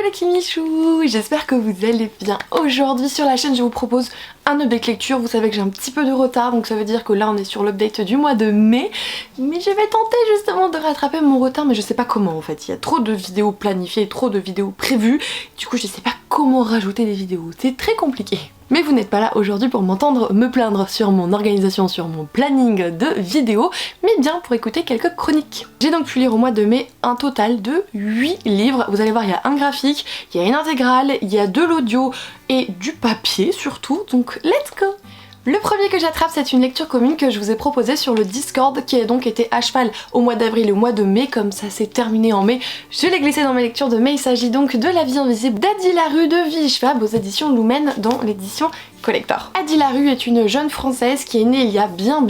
les Kimichou, j'espère que vous allez bien. Aujourd'hui sur la chaîne je vous propose un update lecture. Vous savez que j'ai un petit peu de retard, donc ça veut dire que là on est sur l'update du mois de mai. Mais je vais tenter justement de rattraper mon retard, mais je sais pas comment en fait. Il y a trop de vidéos planifiées, trop de vidéos prévues. Du coup je sais pas comment rajouter des vidéos, c'est très compliqué. Mais vous n'êtes pas là aujourd'hui pour m'entendre me plaindre sur mon organisation, sur mon planning de vidéos, mais bien pour écouter quelques chroniques. J'ai donc pu lire au mois de mai un total de 8 livres. Vous allez voir, il y a un graphique, il y a une intégrale, il y a de l'audio et du papier surtout, donc let's go! Le premier que j'attrape, c'est une lecture commune que je vous ai proposée sur le Discord, qui a donc été à cheval au mois d'avril et au mois de mai. Comme ça s'est terminé en mai, je l'ai glissé dans mes lectures de mai. Il s'agit donc de La vie invisible d'Adi Larue de Vichfab aux éditions Lumen dans l'édition collector. Adi Larue est une jeune française qui est née il y a bien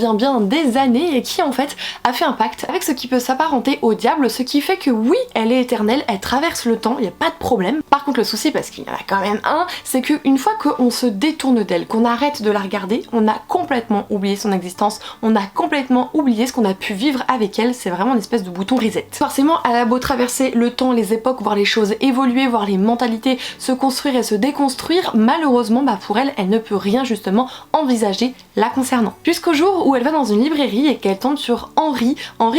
des années et qui en fait a fait un pacte avec ce qui peut s'apparenter au diable, ce qui fait que oui, elle est éternelle, elle traverse le temps, il n'y a pas de problème. Par contre le souci, parce qu'il y en a quand même un, c'est qu'une fois qu'on se détourne d'elle, qu'on arrête de la regarder, on a complètement oublié son existence, on a complètement oublié ce qu'on a pu vivre avec elle. C'est vraiment une espèce de bouton reset. Forcément, elle a beau traverser le temps, les époques, voir les choses évoluer, voir les mentalités se construire et se déconstruire, malheureusement pour elle, elle ne peut rien justement envisager la concernant. Jusqu'au jour où elle va dans une librairie et qu'elle tombe sur Henri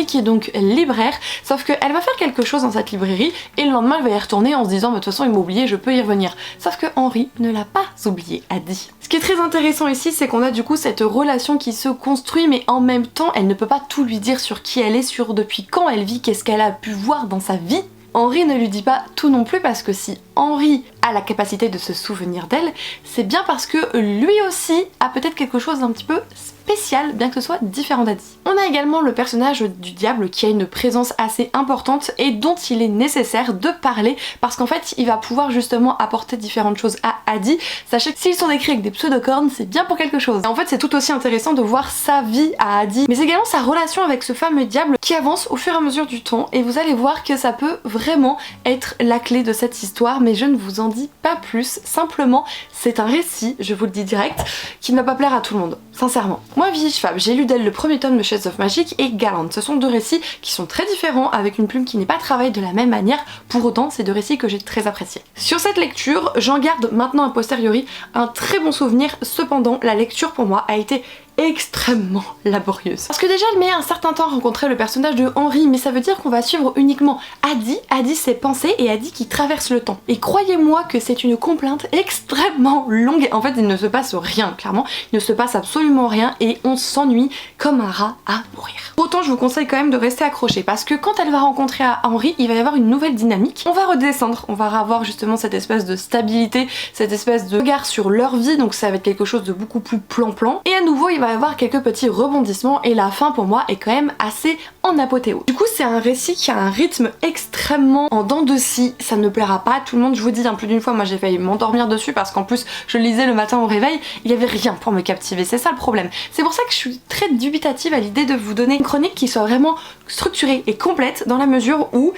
qui est donc libraire, sauf qu'elle va faire quelque chose dans cette librairie et le lendemain elle va y retourner en se disant de toute façon il m'a oublié, je peux y revenir. Sauf que Henri ne l'a pas oublié, Adi. Ce qui est très intéressant ici, c'est qu'on a du coup cette relation qui se construit, mais en même temps elle ne peut pas tout lui dire sur qui elle est, sur depuis quand elle vit, qu'est-ce qu'elle a pu voir dans sa vie. Henri ne lui dit pas tout non plus, parce que si Henri a la capacité de se souvenir d'elle, c'est bien parce que lui aussi a peut-être quelque chose d'un petit peu spécial, bien que ce soit différent d'Adi. On a également le personnage du diable qui a une présence assez importante et dont il est nécessaire de parler, parce qu'en fait il va pouvoir justement apporter différentes choses à Adi. Sachez que s'ils sont écrits avec des pseudocornes, c'est bien pour quelque chose. Et en fait c'est tout aussi intéressant de voir sa vie à Adi, mais également sa relation avec ce fameux diable qui avance au fur et à mesure du temps, et vous allez voir que ça peut vraiment être la clé de cette histoire, mais je ne vous en dis pas plus. Simplement c'est un récit, je vous le dis direct, qui ne va pas plaire à tout le monde, sincèrement. Moi, Vichfab, j'ai lu d'elle le premier tome de Shades of Magic et Galant. Ce sont deux récits qui sont très différents, avec une plume qui n'est pas travaillée de la même manière. Pour autant, c'est deux récits que j'ai très appréciés. Sur cette lecture, j'en garde maintenant a posteriori un très bon souvenir. Cependant, la lecture pour moi a été extrêmement laborieuse. Parce que déjà elle met un certain temps à rencontrer le personnage de Henri, mais ça veut dire qu'on va suivre uniquement Adi, ses pensées, et Adi qui traverse le temps. Et croyez-moi que c'est une complainte extrêmement longue. En fait il ne se passe rien, clairement, il ne se passe absolument rien et on s'ennuie comme un rat à mourir. Autant je vous conseille quand même de rester accroché, parce que quand elle va rencontrer Henri, il va y avoir une nouvelle dynamique. On va redescendre, on va avoir justement cette espèce de stabilité, cette espèce de regard sur leur vie, donc ça va être quelque chose de beaucoup plus plan-plan. Et à nouveau il va y avoir quelques petits rebondissements et la fin pour moi est quand même assez en apothéose. Du coup c'est un récit qui a un rythme extrêmement en dents de scie, ça ne plaira pas à tout le monde, je vous dis plus d'une fois, moi j'ai failli m'endormir dessus parce qu'en plus je le lisais le matin au réveil, il y avait rien pour me captiver, c'est ça le problème. C'est pour ça que je suis très dubitative à l'idée de vous donner une chronique qui soit vraiment structurée et complète, dans la mesure où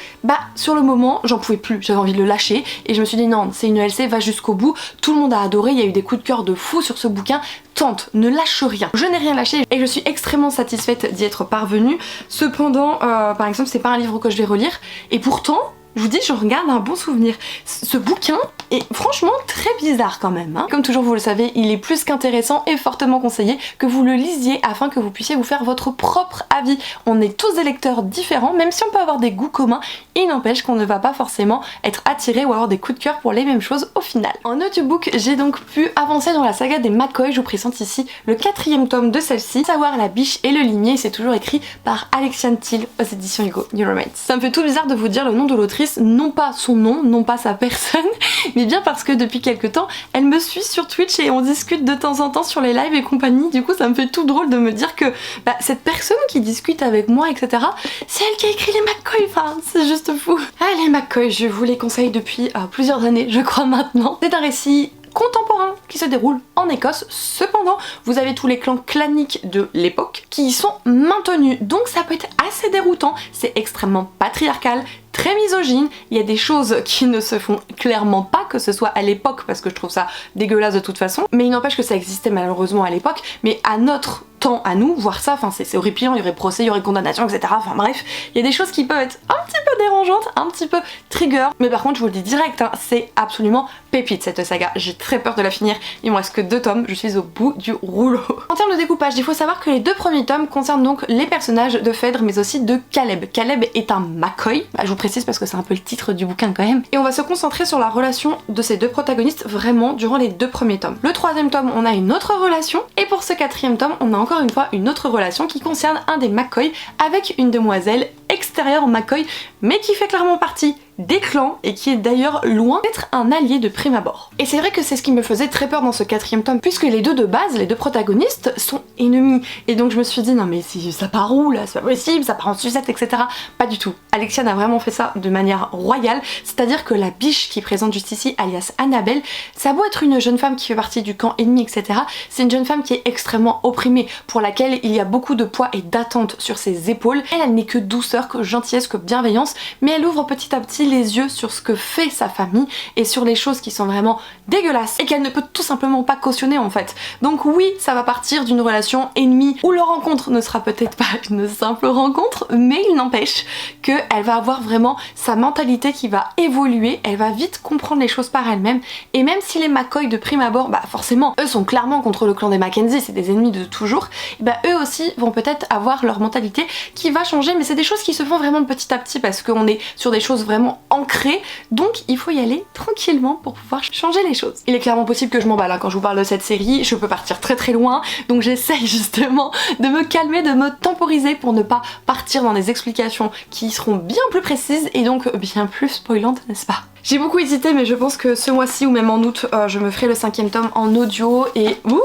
sur le moment j'en pouvais plus, j'avais envie de le lâcher et je me suis dit non, c'est une ELC, va jusqu'au bout, tout le monde a adoré, il y a eu des coups de cœur de fou sur ce bouquin, tente, ne lâche rien. Je n'ai rien lâché et je suis extrêmement satisfaite d'y être parvenue. Cependant, par exemple, c'est pas un livre que je vais relire et pourtant, je vous dis, j'en regarde un bon souvenir. Ce bouquin est franchement très bizarre quand même, hein. Comme toujours vous le savez, il est plus qu'intéressant et fortement conseillé que vous le lisiez afin que vous puissiez vous faire votre propre avis. On est tous des lecteurs différents, même si on peut avoir des goûts communs, il n'empêche qu'on ne va pas forcément être attiré ou avoir des coups de cœur pour les mêmes choses au final. En audiobook, j'ai donc pu avancer dans la saga des McCoy. Je vous présente ici le 4e tome de celle-ci, Savoir la biche et le limier. C'est toujours écrit par Alexiane Thiel aux éditions Hugo New Romance. Ça me fait tout bizarre de vous dire le nom de l'autrice, non pas son nom, non pas sa personne, mais bien parce que depuis quelques temps, elle me suit sur Twitch et on discute de temps en temps sur les lives et compagnie. Du coup, ça me fait tout drôle de me dire que cette personne qui discute avec moi, etc., c'est elle qui a écrit les McCoy. Enfin, c'est juste fou. Ah, les McCoy, je vous les conseille depuis plusieurs années, je crois maintenant. C'est un récit contemporain qui se déroule en Écosse. Cependant, vous avez tous les clans claniques de l'époque qui y sont maintenus. Donc ça peut être assez déroutant. C'est extrêmement patriarcal, très misogyne, il y a des choses qui ne se font clairement pas, que ce soit à l'époque, parce que je trouve ça dégueulasse de toute façon, mais il n'empêche que ça existait malheureusement à l'époque, mais à notre temps à nous voir ça, enfin c'est horripilant, il y aurait procès, il y aurait condamnation, etc. Enfin bref, il y a des choses qui peuvent être un petit peu dérangeantes, un petit peu trigger, mais par contre je vous le dis direct, hein, c'est absolument pépite cette saga, j'ai très peur de la finir, il me reste que 2 tomes, je suis au bout du rouleau. En termes de découpage, il faut savoir que les 2 premiers tomes concernent donc les personnages de Phèdre mais aussi de Caleb. Caleb est un McCoy, je vous précise parce que c'est un peu le titre du bouquin quand même, et on va se concentrer sur la relation de ces 2 protagonistes vraiment durant les 2 premiers tomes. Le 3e tome, on a une autre relation, et pour ce 4e tome, on a encore une fois une autre relation qui concerne un des McCoy avec une demoiselle extérieure McCoy, mais qui fait clairement partie des clans et qui est d'ailleurs loin d'être un allié de prime abord. Et c'est vrai que c'est ce qui me faisait très peur dans ce 4e tome, puisque les 2 de base, les 2 protagonistes, sont ennemis. Et donc je me suis dit non mais si ça part où là, c'est pas possible, ça part en sucette, etc. Pas du tout. Alexiane a vraiment fait ça de manière royale, c'est-à-dire que la biche qui présente juste ici, alias Annabelle, ça a beau être une jeune femme qui fait partie du camp ennemi, etc. C'est une jeune femme qui est extrêmement opprimée, pour laquelle il y a beaucoup de poids et d'attente sur ses épaules. Elle n'est que douceur, que gentillesse, que bienveillance, mais elle ouvre petit à petit les yeux sur ce que fait sa famille et sur les choses qui sont vraiment dégueulasses et qu'elle ne peut tout simplement pas cautionner en fait. Donc oui, ça va partir d'une relation ennemie où leur rencontre ne sera peut-être pas une simple rencontre, mais il n'empêche qu'elle va avoir vraiment sa mentalité qui va évoluer, elle va vite comprendre les choses par elle-même, et même si les McCoy de prime abord, bah forcément, eux sont clairement contre le clan des Mackenzie, c'est des ennemis de toujours, et bah eux aussi vont peut-être avoir leur mentalité qui va changer, mais c'est des choses qui se font vraiment petit à petit parce qu'on est sur des choses vraiment ancrées, donc il faut y aller tranquillement pour pouvoir changer les choses. Il est clairement possible que je m'emballe hein, quand je vous parle de cette série, je peux partir très très loin, donc j'essaye justement de me calmer, de me temporiser pour ne pas partir dans des explications qui seront bien plus précises et donc bien plus spoilantes, n'est-ce pas? J'ai beaucoup hésité, mais je pense que ce mois-ci ou même en août, je me ferai le 5e tome en audio et ouh,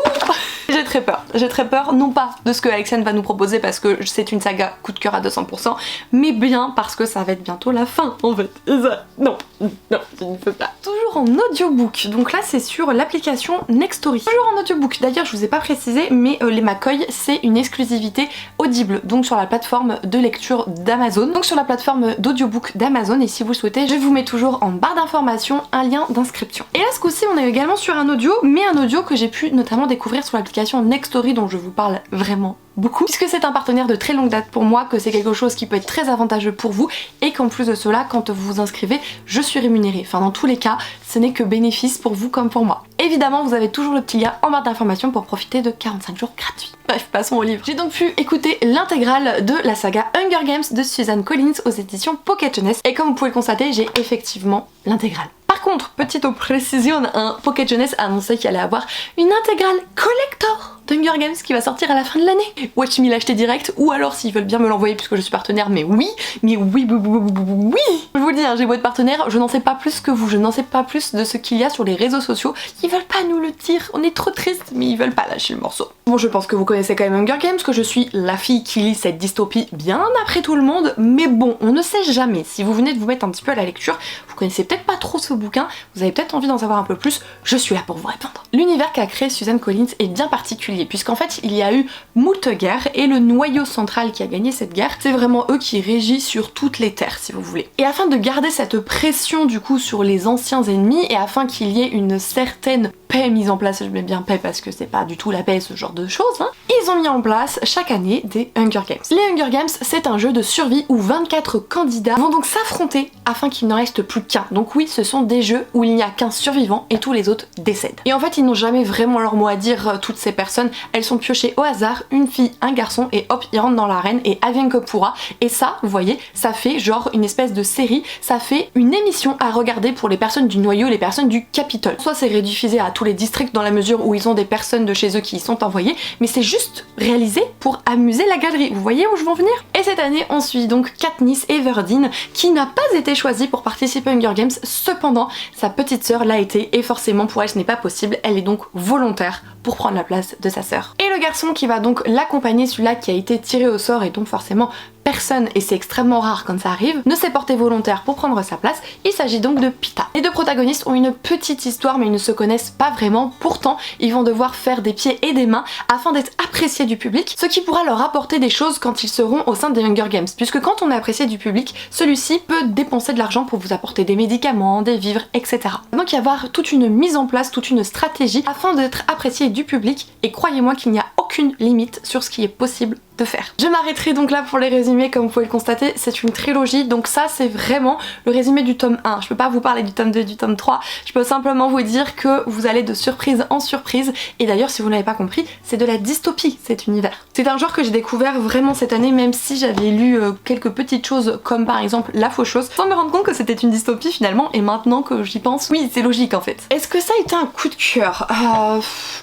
j'ai très peur. J'ai très peur, non pas de ce que Alexiane va nous proposer parce que c'est une saga coup de cœur à 200%, mais bien parce que ça va être bientôt la fin en fait. Et ça, non, je ne peux pas. Toujours en audiobook, donc là c'est sur l'application Nextory. Toujours en audiobook, d'ailleurs je vous ai pas précisé, mais les McCoy c'est une exclusivité Audible, donc sur la plateforme de lecture d'Amazon, donc sur la plateforme d'audiobook d'Amazon, et si vous le souhaitez, je vous mets toujours en barre d'informations un lien d'inscription. Et là ce coup-ci on est également sur un audio, mais un audio que j'ai pu notamment découvrir sur l'application Nextory dont je vous parle vraiment beaucoup, puisque c'est un partenaire de très longue date pour moi, que c'est quelque chose qui peut être très avantageux pour vous, et qu'en plus de cela, quand vous vous inscrivez, je suis rémunérée. Enfin dans tous les cas, ce n'est que bénéfice pour vous comme pour moi. Évidemment, vous avez toujours le petit lien en barre d'informations pour profiter de 45 jours gratuits. Bref, passons au livre. J'ai donc pu écouter l'intégrale de la saga Hunger Games de Suzanne Collins aux éditions Pocket Jeunesse, et comme vous pouvez le constater, j'ai effectivement l'intégrale. Par contre, petite précision, un Pocket Jeunesse a annoncé qu'il allait avoir une intégrale collector d'Hunger Games qui va sortir à la fin de l'année. Watch me l'acheter direct, ou alors s'ils veulent bien me l'envoyer puisque je suis partenaire, mais oui. Je vous le dis, hein, j'ai beau être partenaire, je n'en sais pas plus que vous, je n'en sais pas plus de ce qu'il y a sur les réseaux sociaux. Ils veulent pas nous le dire, on est trop tristes, mais ils veulent pas lâcher le morceau. Bon, je pense que vous connaissez quand même Hunger Games, que je suis la fille qui lit cette dystopie bien après tout le monde, mais bon, on ne sait jamais. Si vous venez de vous mettre un petit peu à la lecture, vous connaissez peut-être pas trop ce bouquin, vous avez peut-être envie d'en savoir un peu plus, je suis là pour vous répondre. L'univers qu'a créé Suzanne Collins est bien particulier, puisqu'en fait il y a eu moult guerres, et le noyau central qui a gagné cette guerre, c'est vraiment eux qui régissent sur toutes les terres si vous voulez. Et afin de garder cette pression du coup sur les anciens ennemis, et afin qu'il y ait une certaine paix mise en place, je mets bien paix parce que c'est pas du tout la paix, ce genre de choses, hein, ils ont mis en place chaque année des Hunger Games. Les Hunger Games, c'est un jeu de survie où 24 candidats vont donc s'affronter afin qu'il n'en reste plus qu'un. Donc oui, ce sont des jeux où il n'y a qu'un survivant et tous les autres décèdent. Et en fait, ils n'ont jamais vraiment leur mot à dire, toutes ces personnes, elles sont piochées au hasard, une fille, un garçon, et hop, ils rentrent dans l'arène et advienne que pourra. Et ça, vous voyez, ça fait genre une espèce de série, ça fait une émission à regarder pour les personnes du noyau, les personnes du Capitole. Soit c'est rediffusé à tous les districts dans la mesure où ils ont des personnes de chez eux qui y sont envoyées, mais c'est juste réalisé pour amuser la galerie. Vous voyez où je veux en venir? Et cette année, on suit donc Katniss Everdeen, qui n'a pas été choisie pour participer à Hunger Games, cependant, sa petite sœur l'a été, et forcément pour elle ce n'est pas possible, elle est donc volontaire pour prendre la place de sa sœur. Et le garçon qui va donc l'accompagner, celui-là qui a été tiré au sort et donc forcément personne, et c'est extrêmement rare quand ça arrive, ne s'est porté volontaire pour prendre sa place, il s'agit donc de Peeta. Les deux protagonistes ont une petite histoire mais ils ne se connaissent pas vraiment, pourtant ils vont devoir faire des pieds et des mains afin d'être appréciés du public, ce qui pourra leur apporter des choses quand ils seront au sein des Hunger Games, puisque quand on est apprécié du public, celui-ci peut dépenser de l'argent pour vous apporter des médicaments, des vivres, etc. Donc il y avoir toute une mise en place, toute une stratégie afin d'être apprécié du public, et croyez-moi qu'il n'y a aucun aucune limite sur ce qui est possible de faire. Je m'arrêterai donc là pour les résumés, comme vous pouvez le constater, c'est une trilogie, donc ça c'est vraiment le résumé du tome 1. Je peux pas vous parler du tome 2, du tome 3, je peux simplement vous dire que vous allez de surprise en surprise, et d'ailleurs si vous n'avez pas compris, c'est de la dystopie cet univers. C'est un genre que j'ai découvert vraiment cette année, même si j'avais lu quelques petites choses comme par exemple La Faucheuse, sans me rendre compte que c'était une dystopie finalement, et maintenant que j'y pense, oui c'est logique en fait. Est-ce que ça a été un coup de cœur?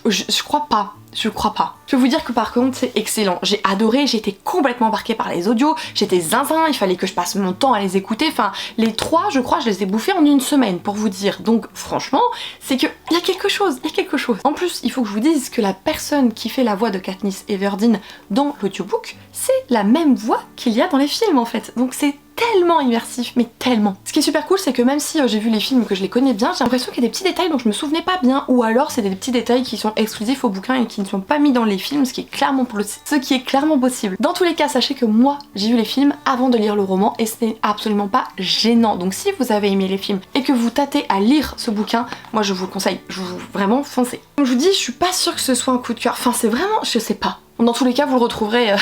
Je crois pas. Je crois pas. Je peux vous dire que par contre c'est excellent. J'ai adoré, j'ai été complètement embarquée par les audios, j'étais zinzin, il fallait que je passe mon temps à les écouter. Enfin, les 3, je crois, je les ai bouffés en une semaine pour vous dire. Donc franchement, c'est que il y a quelque chose, il y a quelque chose. En plus, il faut que je vous dise que la personne qui fait la voix de Katniss Everdeen dans l'audiobook, c'est la même voix qu'il y a dans les films en fait. Donc c'est tellement immersif, mais tellement. Ce qui est super cool, c'est que même si j'ai vu les films, que je les connais bien, j'ai l'impression qu'il y a des petits détails dont je me souvenais pas bien, ou alors c'est des petits détails qui sont exclusifs au bouquin et qui ne sont pas mis dans les films, ce qui est clairement possible. Dans tous les cas, sachez que moi, j'ai vu les films avant de lire le roman et ce n'est absolument pas gênant. Donc si vous avez aimé les films et que vous tâtez à lire ce bouquin, moi je vous le conseille, je vous vraiment foncez. Comme je vous dis, je suis pas sûre que ce soit un coup de cœur. Enfin, c'est vraiment, je sais pas. Dans tous les cas, vous le retrouverez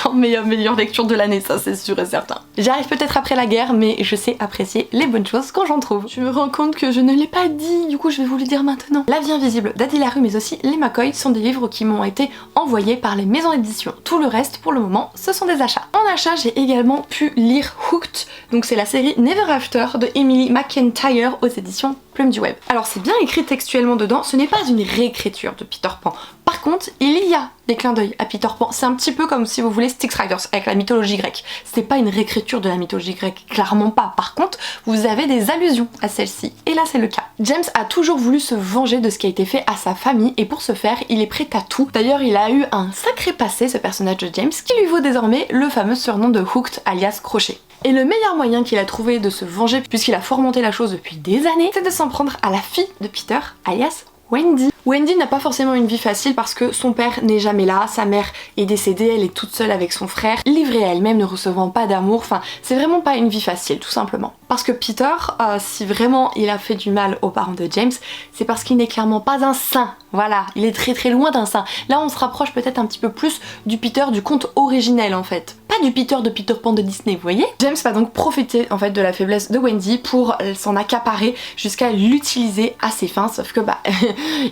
dans mes meilleures lectures de l'année, ça c'est sûr et certain. J'arrive peut-être après la guerre, mais je sais apprécier les bonnes choses quand j'en trouve. Je me rends compte que je ne l'ai pas dit, du coup je vais vous le dire maintenant. La Vie invisible d'Adi Larue, mais aussi Les McCoy sont des livres qui m'ont été envoyés par les maisons d'édition. Tout le reste, pour le moment, ce sont des achats. En achat, j'ai également pu lire Hooked, donc c'est la série Never After de Emily McIntyre aux éditions Plume du Web. Alors c'est bien écrit textuellement dedans, ce n'est pas une réécriture de Peter Pan. Par contre, il y a des clins d'œil à Peter Pan. C'est un petit peu comme si vous voulez Styx Riders avec la mythologie grecque. C'est pas une réécriture de la mythologie grecque, clairement pas. Par contre, vous avez des allusions à celle-ci. Et là, c'est le cas. James a toujours voulu se venger de ce qui a été fait à sa famille et pour ce faire, il est prêt à tout. D'ailleurs, il a eu un sacré passé, ce personnage de James, qui lui vaut désormais le fameux surnom de Hooked alias Crochet. Et le meilleur moyen qu'il a trouvé de se venger, puisqu'il a fomenté la chose depuis des années, c'est de s'en prendre à la fille de Peter, alias Wendy. Wendy n'a pas forcément une vie facile parce que son père n'est jamais là, sa mère est décédée, elle est toute seule avec son frère, livrée à elle-même, ne recevant pas d'amour, enfin c'est vraiment pas une vie facile tout simplement. Parce que Peter, si vraiment il a fait du mal aux parents de James, c'est parce qu'il n'est clairement pas un saint. Voilà, il est très très loin d'un saint. Là on se rapproche peut-être un petit peu plus du Peter du conte originel en fait. Pas du Peter de Peter Pan de Disney, vous voyez? James va donc profiter en fait de la faiblesse de Wendy pour s'en accaparer jusqu'à l'utiliser à ses fins, sauf que bah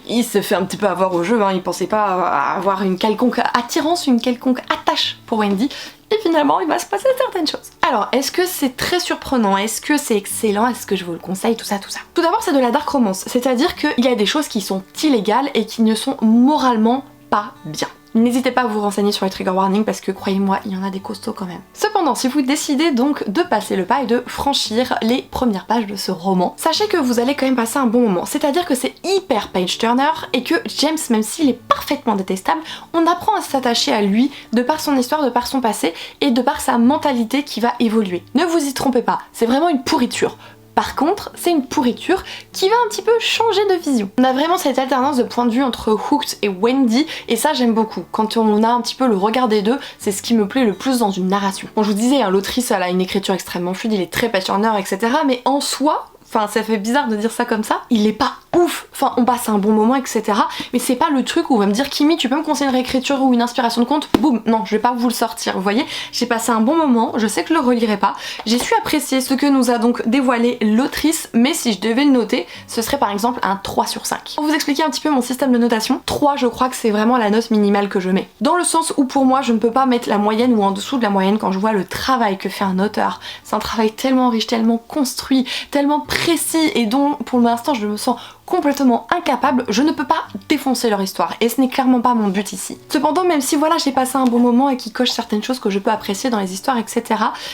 il se fait un petit peu avoir au jeu, hein. Il pensait pas avoir une quelconque attirance, une quelconque attache pour Wendy. Et finalement, il va se passer certaines choses. Alors, est-ce que c'est très surprenant? Est-ce que c'est excellent? Est-ce que je vous le conseille? Tout ça, tout ça. Tout d'abord, c'est de la dark romance. C'est-à-dire qu'il y a des choses qui sont illégales et qui ne sont moralement pas bien. N'hésitez pas à vous renseigner sur les trigger warnings parce que croyez-moi, il y en a des costauds quand même. Cependant, si vous décidez donc de passer le pas et de franchir les premières pages de ce roman, sachez que vous allez quand même passer un bon moment. C'est-à-dire que c'est hyper page-turner et que James, même s'il est parfaitement détestable, on apprend à s'attacher à lui de par son histoire, de par son passé et de par sa mentalité qui va évoluer. Ne vous y trompez pas, c'est vraiment une pourriture. Par contre, c'est une pourriture qui va un petit peu changer de vision. On a vraiment cette alternance de point de vue entre Hooked et Wendy, et ça j'aime beaucoup. Quand on a un petit peu le regard des deux, c'est ce qui me plaît le plus dans une narration. Bon, je vous disais, hein, l'autrice elle a une écriture extrêmement fluide, il est très passionneur, etc. Mais en soi, enfin ça fait bizarre de dire ça comme ça, il est pas ouf, enfin on passe un bon moment, etc. Mais c'est pas le truc où on va me dire Kimi tu peux me conseiller une réécriture ou une inspiration de conte, boum, non je vais pas vous le sortir, vous voyez. J'ai passé un bon moment, je sais que je le relirai pas, j'ai su apprécier ce que nous a donc dévoilé l'autrice, mais si je devais le noter, ce serait par exemple un 3 sur 5. Pour vous expliquer un petit peu mon système de notation, 3 je crois que c'est vraiment la note minimale que je mets. Dans le sens où pour moi je ne peux pas mettre la moyenne ou en dessous de la moyenne quand je vois le travail que fait un auteur. C'est un travail tellement riche, tellement construit, tellement précis et dont pour l'instant je me sens complètement incapable, je ne peux pas défoncer leur histoire et ce n'est clairement pas mon but ici. Cependant, même si voilà j'ai passé un bon moment et qui coche certaines choses que je peux apprécier dans les histoires, etc.,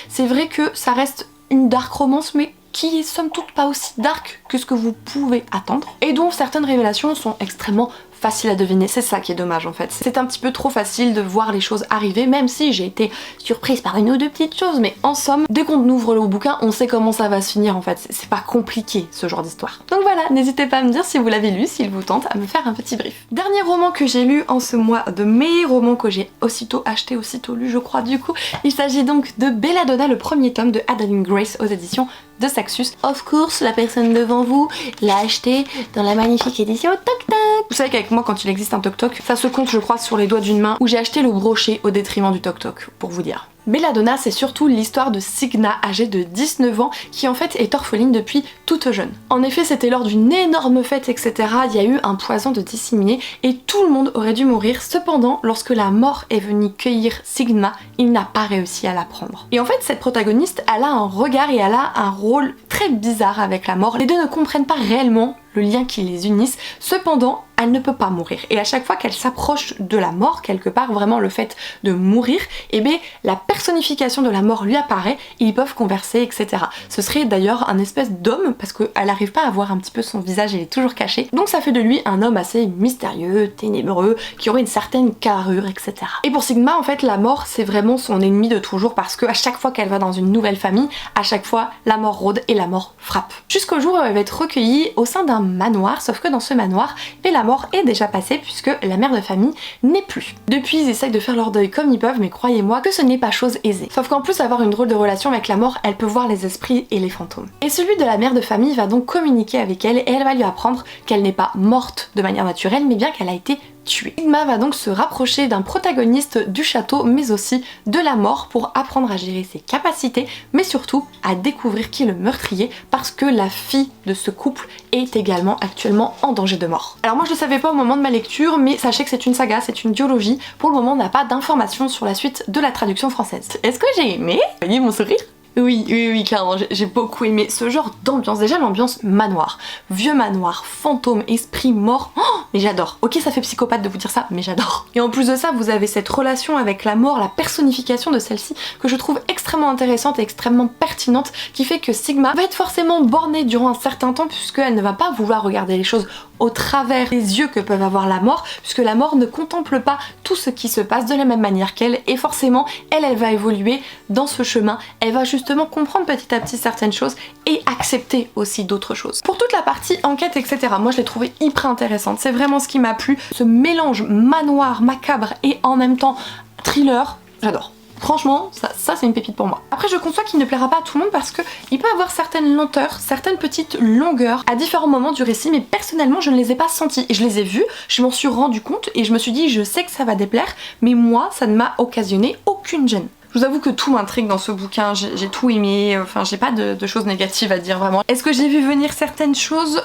c'est vrai que ça reste une dark romance mais qui est somme toute pas aussi dark que ce que vous pouvez attendre et dont certaines révélations sont extrêmement facile à deviner, c'est ça qui est dommage en fait. C'est un petit peu trop facile de voir les choses arriver, même si j'ai été surprise par une ou deux petites choses, mais en somme, dès qu'on ouvre le bouquin, on sait comment ça va se finir en fait. C'est pas compliqué ce genre d'histoire. Donc voilà, n'hésitez pas à me dire si vous l'avez lu, s'il vous tente, à me faire un petit brief. Dernier roman que j'ai lu en ce mois de mai, roman que j'ai aussitôt acheté, aussitôt lu je crois du coup, il s'agit donc de Belladonna, le premier tome de Adeline Grace aux éditions de Saxus. Of course, la personne devant vous l'a acheté dans la magnifique édition Toc Toc. Vous savez qu'avec moi quand il existe un toc-toc, ça se compte je crois sur les doigts d'une main, où j'ai acheté le brochet au détriment du toc-toc, pour vous dire. Belladonna, c'est surtout l'histoire de Signa, âgée de 19 ans, qui en fait est orpheline depuis toute jeune. En effet, c'était lors d'une énorme fête, etc. Il y a eu un poison de disséminé et tout le monde aurait dû mourir. Cependant, lorsque la mort est venue cueillir Signa, il n'a pas réussi à la prendre. Et en fait, cette protagoniste, elle a un regard et elle a un rôle très bizarre avec la mort. Les deux ne comprennent pas réellement le lien qui les unisse, cependant elle ne peut pas mourir et à chaque fois qu'elle s'approche de la mort quelque part, vraiment le fait de mourir, et bien la personnification de la mort lui apparaît et ils peuvent converser, etc. Ce serait d'ailleurs un espèce d'homme parce qu'elle n'arrive pas à voir un petit peu son visage, il est toujours caché, donc ça fait de lui un homme assez mystérieux, ténébreux, qui aurait une certaine carrure, etc. Et pour Sigma en fait la mort c'est vraiment son ennemi de toujours parce qu'à chaque fois qu'elle va dans une nouvelle famille, à chaque fois la mort rôde et la mort frappe. Jusqu'au jour où elle va être recueillie au sein d'un manoir, sauf que dans ce manoir, la mort est déjà passée puisque la mère de famille n'est plus. Depuis ils essayent de faire leur deuil comme ils peuvent, mais croyez-moi que ce n'est pas chose aisée. Sauf qu'en plus d'avoir une drôle de relation avec la mort, elle peut voir les esprits et les fantômes. Et celui de la mère de famille va donc communiquer avec elle et elle va lui apprendre qu'elle n'est pas morte de manière naturelle mais bien qu'elle a été tuée. Sigma va donc se rapprocher d'un protagoniste du château mais aussi de la mort pour apprendre à gérer ses capacités mais surtout à découvrir qui est le meurtrier parce que la fille de ce couple est également actuellement en danger de mort. Alors moi je le savais pas au moment de ma lecture mais sachez que c'est une saga, c'est une duologie. Pour le moment on n'a pas d'informations sur la suite de la traduction française. Est-ce que j'ai aimé? Vous voyez mon sourire? Oui, clairement, j'ai beaucoup aimé ce genre d'ambiance. Déjà l'ambiance manoir, vieux manoir, fantôme, esprit mort, oh, mais j'adore. Ok, ça fait psychopathe de vous dire ça, mais j'adore. Et en plus de ça, vous avez cette relation avec la mort, la personnification de celle-ci, que je trouve extrêmement intéressante et extrêmement pertinente, qui fait que Sigma va être forcément bornée durant un certain temps, puisqu'elle ne va pas vouloir regarder les choses au travers des yeux que peuvent avoir la mort, puisque la mort ne contemple pas tout ce qui se passe de la même manière qu'elle, et forcément, elle va évoluer dans ce chemin, elle va justement comprendre petit à petit certaines choses et accepter aussi d'autres choses. Pour toute la partie enquête, etc., moi je l'ai trouvée hyper intéressante, c'est vraiment ce qui m'a plu, ce mélange manoir, macabre et en même temps thriller, j'adore. Franchement, ça c'est une pépite pour moi. Après je conçois qu'il ne plaira pas à tout le monde parce qu'il peut avoir certaines lenteurs, certaines petites longueurs à différents moments du récit, mais personnellement je ne les ai pas senties. Et je les ai vues, je m'en suis rendu compte et je me suis dit je sais que ça va déplaire, mais moi ça ne m'a occasionné aucune gêne. Je vous avoue que tout m'intrigue dans ce bouquin, j'ai tout aimé, enfin j'ai pas de choses négatives à dire vraiment. Est-ce que j'ai vu venir certaines choses?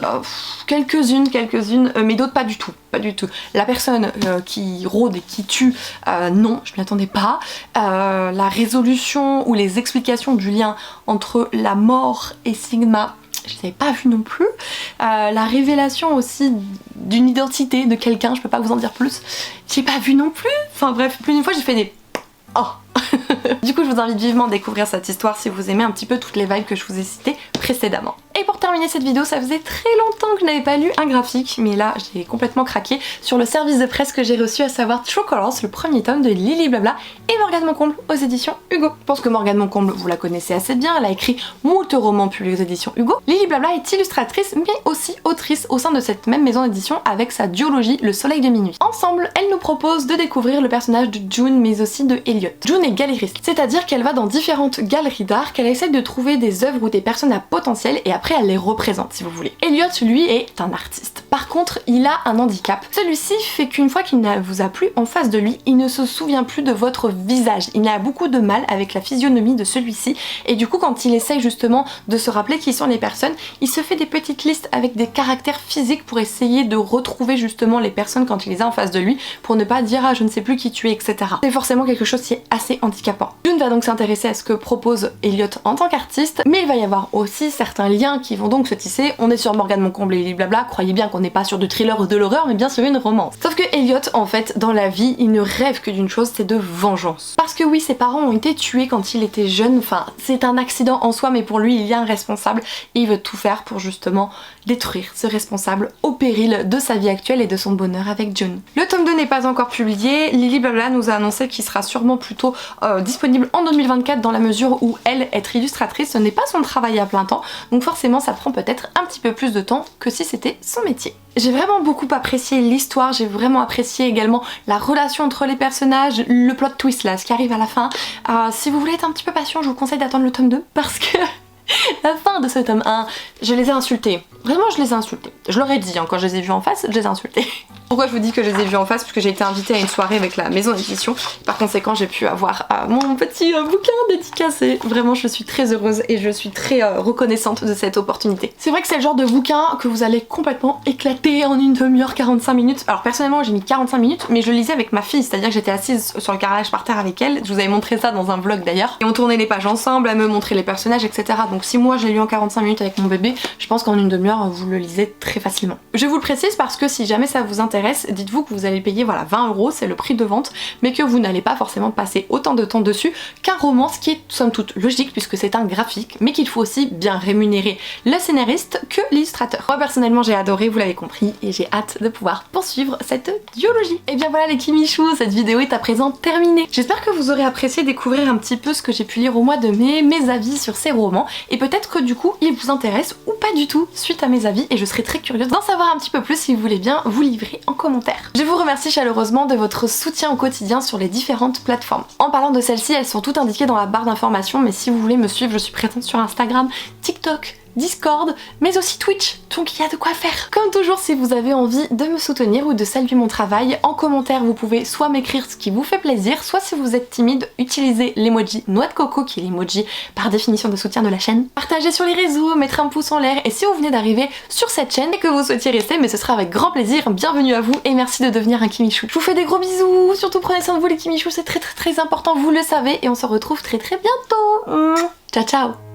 Quelques-unes, mais d'autres pas du tout, pas du tout. La personne qui rôde et qui tue, non, je m'y attendais pas. La résolution ou les explications du lien entre la mort et Sigma, je l'avais pas vu non plus. La révélation aussi d'une identité de quelqu'un, je peux pas vous en dire plus, j'ai pas vu non plus. Enfin bref, plus d'une fois j'ai fait des... Oh. Du coup je vous invite vivement à découvrir cette histoire si vous aimez un petit peu toutes les vibes que je vous ai citées précédemment. Et pour terminer cette vidéo, ça faisait très longtemps que je n'avais pas lu un graphique, mais là j'ai complètement craqué sur le service de presse que j'ai reçu, à savoir True Colors, le premier tome de Lily Blabla et Morgane Moncomble aux éditions Hugo. Je pense que Morgane Moncomble, vous la connaissez assez bien, elle a écrit moult romans publiés aux éditions Hugo. Lily Blabla est illustratrice mais aussi autrice au sein de cette même maison d'édition avec sa duologie Le Soleil de Minuit. Ensemble, elle nous propose de découvrir le personnage de June mais aussi de Elliot. June est galériste, c'est-à-dire qu'elle va dans différentes galeries d'art, qu'elle essaie de trouver des œuvres ou des personnes à potentiel et après elle les représente si vous voulez. Elliot lui est un artiste. Par contre il a un handicap. Celui-ci fait qu'une fois qu'il ne vous a plus en face de lui, il ne se souvient plus de votre visage. Il a beaucoup de mal avec la physionomie de celui-ci et du coup quand il essaye justement de se rappeler qui sont les personnes, il se fait des petites listes avec des caractères physiques pour essayer de retrouver justement les personnes quand il les a en face de lui pour ne pas dire ah je ne sais plus qui tu es, etc. C'est forcément quelque chose qui est assez handicapant. June va donc s'intéresser à ce que propose Elliot en tant qu'artiste, mais il va y avoir aussi certains liens qui vont donc se tisser. On est sur Morgane Moncomble et Lily Blabla, croyez bien qu'on n'est pas sur du thriller ou de l'horreur, mais bien sur une romance. Sauf que Elliot, en fait, dans la vie, il ne rêve que d'une chose, c'est de vengeance. Parce que oui, ses parents ont été tués quand il était jeune, enfin, c'est un accident en soi, mais pour lui, il y a un responsable et il veut tout faire pour justement détruire ce responsable au péril de sa vie actuelle et de son bonheur avec June. Le tome 2 n'est pas encore publié, Lily Blabla nous a annoncé qu'il sera sûrement plutôt disponible en 2024 dans la mesure où elle, être illustratrice, ce n'est pas son travail à plein temps, donc forcément ça prend peut-être un petit peu plus de temps que si c'était son métier. J'ai vraiment beaucoup apprécié l'histoire, j'ai vraiment apprécié également la relation entre les personnages, le plot twist là, ce qui arrive à la fin. Si vous voulez être un petit peu patient, je vous conseille d'attendre le tome 2 parce que la fin de ce tome 1, je les ai insultés. Vraiment, je les ai insultés. Je leur ai dit, hein, quand je les ai vus en face, je les ai insultés. Pourquoi je vous dis que je les ai vus en face? Parce que j'ai été invitée à une soirée avec la maison d'édition. Par conséquent, j'ai pu avoir mon petit bouquin dédicacé. Vraiment, je suis très heureuse et je suis très reconnaissante de cette opportunité. C'est vrai que c'est le genre de bouquin que vous allez complètement éclater en une demi-heure, 45 minutes. Alors personnellement, j'ai mis 45 minutes, mais je lisais avec ma fille, c'est-à-dire que j'étais assise sur le carrelage par terre avec elle. Je vous avais montré ça dans un vlog d'ailleurs. Et on tournait les pages ensemble, elle me montrait les personnages, etc. Donc si moi je l'ai lu en 45 minutes avec mon bébé, je pense qu'en une demi-heure, vous le lisez très facilement. Je vous le précise parce que si jamais ça vous intéresse, dites-vous que vous allez payer voilà 20 €, c'est le prix de vente, mais que vous n'allez pas forcément passer autant de temps dessus qu'un roman, ce qui est somme toute logique puisque c'est un graphique, mais qu'il faut aussi bien rémunérer le scénariste que l'illustrateur. Moi personnellement j'ai adoré, vous l'avez compris, et j'ai hâte de pouvoir poursuivre cette duologie. Et bien voilà les Kimichou, cette vidéo est à présent terminée. J'espère que vous aurez apprécié découvrir un petit peu ce que j'ai pu lire au mois de mai, mes avis sur ces romans, et peut-être que du coup ils vous intéressent ou pas du tout suite à mes avis, et je serais très curieuse d'en savoir un petit peu plus si vous voulez bien vous livrer en commentaire. Je vous remercie chaleureusement de votre soutien au quotidien sur les différentes plateformes. En parlant de celles-ci, elles sont toutes indiquées dans la barre d'informations, mais si vous voulez me suivre, je suis présente sur Instagram, TikTok, Discord, mais aussi Twitch, donc il y a de quoi faire. Comme toujours, si vous avez envie de me soutenir ou de saluer mon travail, en commentaire vous pouvez soit m'écrire ce qui vous fait plaisir, soit si vous êtes timide, utilisez l'emoji noix de coco qui est l'emoji par définition de soutien de la chaîne. Partagez sur les réseaux, mettre un pouce en l'air, et si vous venez d'arriver sur cette chaîne et que vous souhaitiez rester, mais ce sera avec grand plaisir, bienvenue à vous et merci de devenir un Kimichou. Je vous fais des gros bisous, surtout prenez soin de vous les Kimichou, c'est très important, vous le savez, et on se retrouve très bientôt. Ciao ciao.